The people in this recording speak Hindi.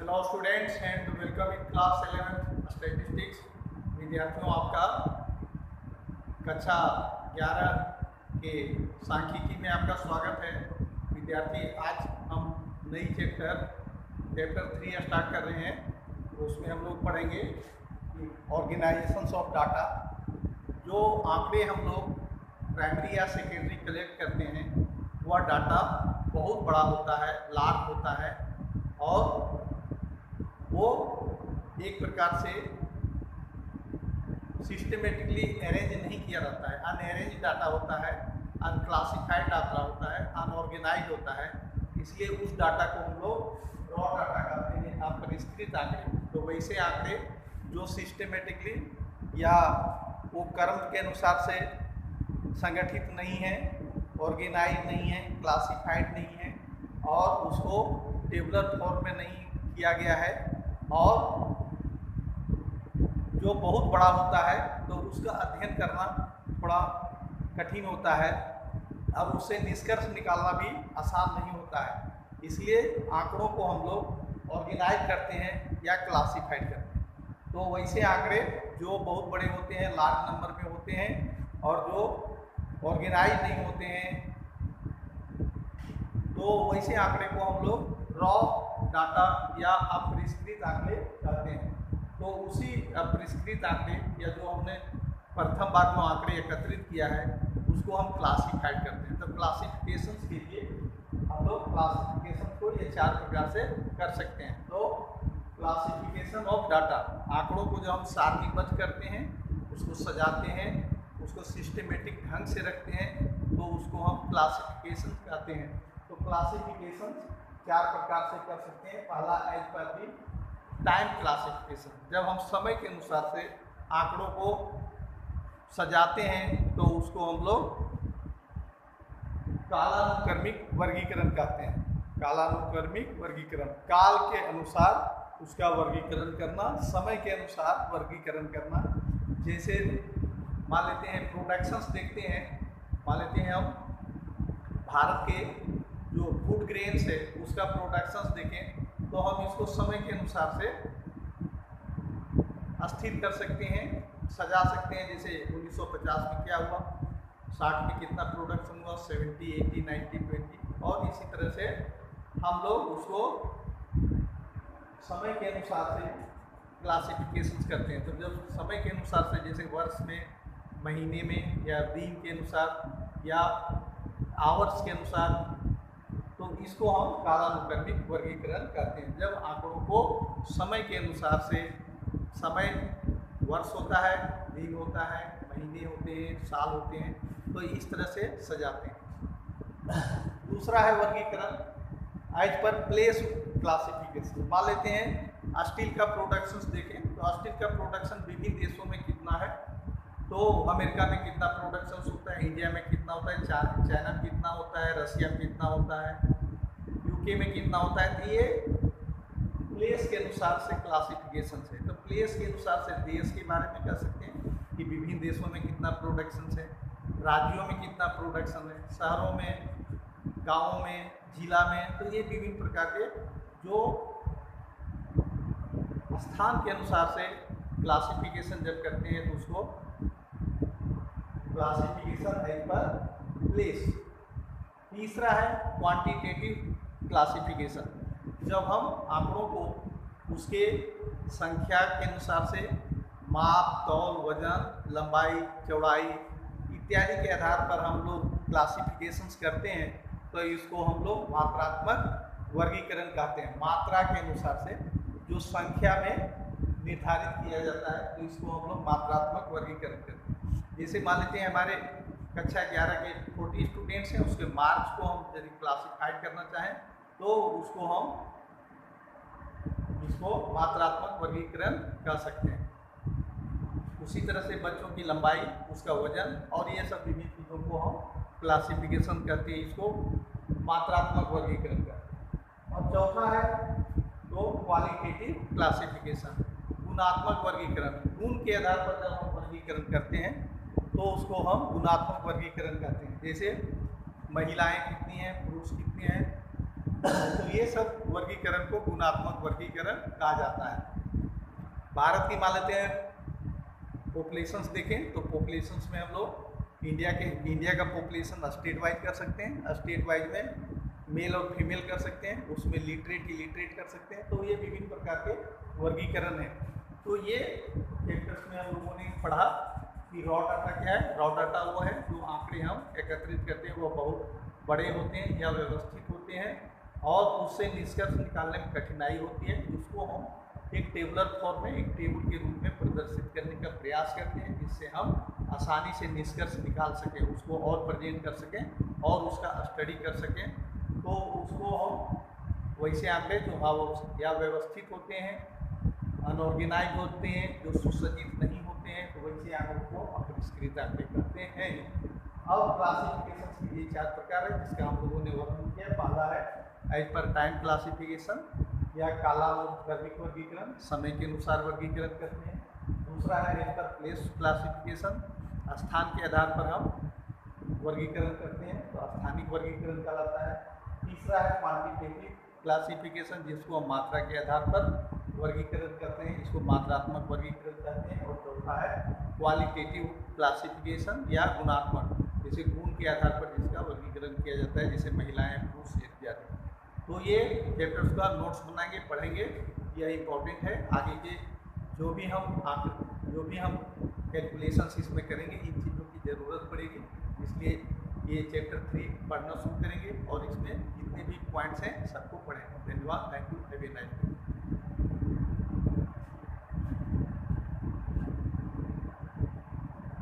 Hello students and welcome in class 11 statistics. विद्यार्थियों, आपका कक्षा 11 के सांख्यिकी में आपका स्वागत है। विद्यार्थी, आज हम नई चैप्टर 3 स्टार्ट कर रहे हैं। तो उसमें हम लोग पढ़ेंगे ऑर्गेनाइजेशंस ऑफ डाटा। जो आंकड़े हम लोग प्राइमरी या सेकेंडरी कलेक्ट करते हैं वह डाटा बहुत बड़ा होता है, लार्ज होता है और वो एक प्रकार से सिस्टमेटिकली अरेंज नहीं किया जाता है। अनअरेंज डाटा होता है, अनक्लासिफाइड डाटा होता है, अनऑर्गेनाइज होता है। इसलिए उस डाटा को हम लोग रॉ डाटा कहते हैं, अपरिष्कृत आंकड़े। तो वैसे आंकड़े जो सिस्टमेटिकली या वो क्रम के अनुसार से संगठित नहीं है, ऑर्गेनाइज नहीं है, क्लासिफाइड नहीं है और उसको टेबुलर फॉर्म में नहीं किया गया है और जो बहुत बड़ा होता है तो उसका अध्ययन करना थोड़ा कठिन होता है और उससे निष्कर्ष निकालना भी आसान नहीं होता है। इसलिए आंकड़ों को हम लोग ऑर्गेनाइज करते हैं या क्लासिफाइड करते हैं। तो वैसे आंकड़े जो बहुत बड़े होते हैं, लार्ज नंबर में होते हैं और जो ऑर्गेनाइज नहीं होते हैं, तो वैसे आंकड़े को हम लोग रॉ डाटा या अपरिष्कृत आंकड़े कहते हैं। तो उसी अपरिष्कृत आंकड़े या जो हमने प्रथम बार जो आंकड़े एकत्रित किया है उसको हम क्लासिफाइड करते हैं। तो क्लासिफिकेशन के लिए हम लोग क्लासिफिकेशन को ये 4 प्रकार से कर सकते हैं। तो क्लासिफिकेशन ऑफ डाटा, आंकड़ों को जो हम सारणीबद्ध करते हैं, उसको सजाते हैं, उसको सिस्टमेटिक ढंग से रखते हैं, तो उसको हम क्लासिफिकेशन कहते हैं। तो क्लासिफिकेशन 4 प्रकार से कर सकते हैं। पहला एज पर दी टाइम क्लासिफिकेशन, जब हम समय के अनुसार से आंकड़ों को सजाते हैं तो उसको हम लोग कालानुक्रमिक वर्गीकरण कहते हैं। कालानुक्रमिक वर्गीकरण, काल के अनुसार उसका वर्गीकरण करना, समय के अनुसार वर्गीकरण करना। जैसे मान लेते हैं प्रोडक्शंस देखते हैं, मान लेते हैं हम भारत के जो फूड ग्रेन्स है उसका प्रोडक्शंस देखें तो हम इसको समय के अनुसार से स्थिर कर सकते हैं, सजा सकते हैं। जैसे 1950 में क्या हुआ, 60 में कितना प्रोडक्शन हुआ, 70, 80, 90, 20 और इसी तरह से हम लोग उसको समय के अनुसार से क्लासिफिकेशन करते हैं। तो जब समय के अनुसार से, जैसे वर्ष में, महीने में या दिन के अनुसार या आवर्स के अनुसार, तो इसको हम कालानुक्रमिक वर्गीकरण करते हैं। जब आंकड़ों को समय के अनुसार से, समय वर्ष होता है, दिन होता है, महीने होते हैं, साल होते हैं, तो इस तरह से सजाते हैं। दूसरा है वर्गीकरण एज पर प्लेस क्लासिफिकेशन। मान लेते हैं स्टील का प्रोडक्शन देखें तो स्टील का प्रोडक्शन विभिन्न देशों में कितना है। तो अमेरिका में कितना प्रोडक्शन होता है, इंडिया में कितना होता है, चाइना में कितना होता है, रशिया में कितना होता है, यूके में कितना होता है। तो ये प्लेस के अनुसार से क्लासिफिकेशन है। तो प्लेस के अनुसार से देश के बारे में कह सकते हैं कि विभिन्न देशों में कितना प्रोडक्शन है, राज्यों में कितना प्रोडक्शन है, शहरों में, गाँवों में, जिला में। तो ये विभिन्न प्रकार के जो स्थान के अनुसार से क्लासिफिकेशन जब करते हैं तो उसको क्लासिफिकेशन एज पर प्लेस। तीसरा है क्वांटिटेटिव क्लासिफिकेशन, जब हम आंकड़ों को उसके संख्या के अनुसार से माप, तौल, वजन, लंबाई, चौड़ाई इत्यादि के आधार पर हम लोग क्लासिफिकेशंस करते हैं, तो इसको हम लोग मात्रात्मक वर्गीकरण कहते हैं। मात्रा के अनुसार से जो संख्या में निर्धारित किया जाता है तो इसको हम लोग मात्रात्मक वर्गीकरण करते हैं। जैसे मान लेते हैं हमारे कक्षा 11 के 40 स्टूडेंट्स हैं, उसके मार्क्स को हम यदि क्लासिफाइड करना चाहें तो उसको हम इसको मात्रात्मक वर्गीकरण कर सकते हैं। उसी तरह से बच्चों की लंबाई, उसका वजन और ये सब विभिन्न चीज़ों को हम क्लासिफिकेशन करते हैं, इसको मात्रात्मक वर्गीकरण करते हैं। और चौथा है तो क्वालिटेटिव क्लासिफिकेशन, गुणात्मक वर्गीकरण। गुण के आधार पर जब हम वर्गीकरण करते हैं तो उसको हम गुणात्मक वर्गीकरण करते हैं। जैसे महिलाएं कितनी हैं, पुरुष कितने हैं, तो ये सब वर्गीकरण को गुणात्मक वर्गीकरण कहा जाता है। भारत की मान लेते हैं पॉपुलेशंस देखें तो पॉपुलेशंस में हम लोग इंडिया का पॉपुलेशन स्टेट वाइज कर सकते हैं, स्टेट वाइज में मेल और फीमेल कर सकते हैं, उसमें लिटरेट इलिटरेट कर सकते हैं। तो ये विभिन्न प्रकार के वर्गीकरण है। तो ये चैप्टर्स में हम लोगों ने पढ़ा कि रॉ डाटा क्या है। रॉ डाटा वो है जो आंकड़े हम एकत्रित करते हैं, वो बहुत बड़े होते हैं या व्यवस्थित होते हैं और उससे निष्कर्ष निकालने में कठिनाई होती है। उसको हम एक टेबुलर फॉर्म में, एक टेबल के रूप में प्रदर्शित करने का प्रयास करते हैं, जिससे हम आसानी से निष्कर्ष निकाल सकें, उसको और प्रेजेंट कर सकें और उसका स्टडी कर सकें। तो उसको हम वैसे आंकड़े जो या व्यवस्थित होते हैं, अनऑर्गेनाइज होते हैं, जो सुसज्जित नहीं होते हैं, तो वैसे आंकड़ों को अपरिष्कृत आंकड़े कहते हैं। अब क्लासिफिकेशन के ये 4 प्रकार है जिसका हम लोगों ने वर्णन किया। पहला है एज पर टाइम क्लासिफिकेशन या कालानुक्रमिक क्रमिक वर्गीकरण, समय के अनुसार वर्गीकरण करते हैं। दूसरा है एज पर प्लेस क्लासिफिकेशन, स्थान के आधार पर हम वर्गीकरण करते हैं, तो स्थानिक वर्गीकरण कहलाता है। तीसरा है क्वांटिटेटिव क्लासिफिकेशन, जिसको हम मात्रा के आधार पर वर्गीकरण करते हैं, इसको मात्रात्मक वर्गीकरण कहते हैं। और चौथा है क्वालिटेटिव क्लासिफिकेशन या गुणात्मक, जैसे गुण के आधार पर जिसका वर्गीकरण किया जाता है, जैसे महिलाएं, पुरुष इत्यादि। तो ये चैप्टर्स का नोट्स बनाएंगे, पढ़ेंगे, यह इम्पोर्टेंट है। आगे के जो भी हम कैलकुलेशंस इसमें करेंगे, इन चीज़ों की ज़रूरत पड़ेगी, इसलिए ये चैप्टर 3 पढ़ना शुरू करेंगे और इसमें जितने भी पॉइंट्स हैं सबको पढ़ें। धन्यवाद। Thank you. Have a nice day.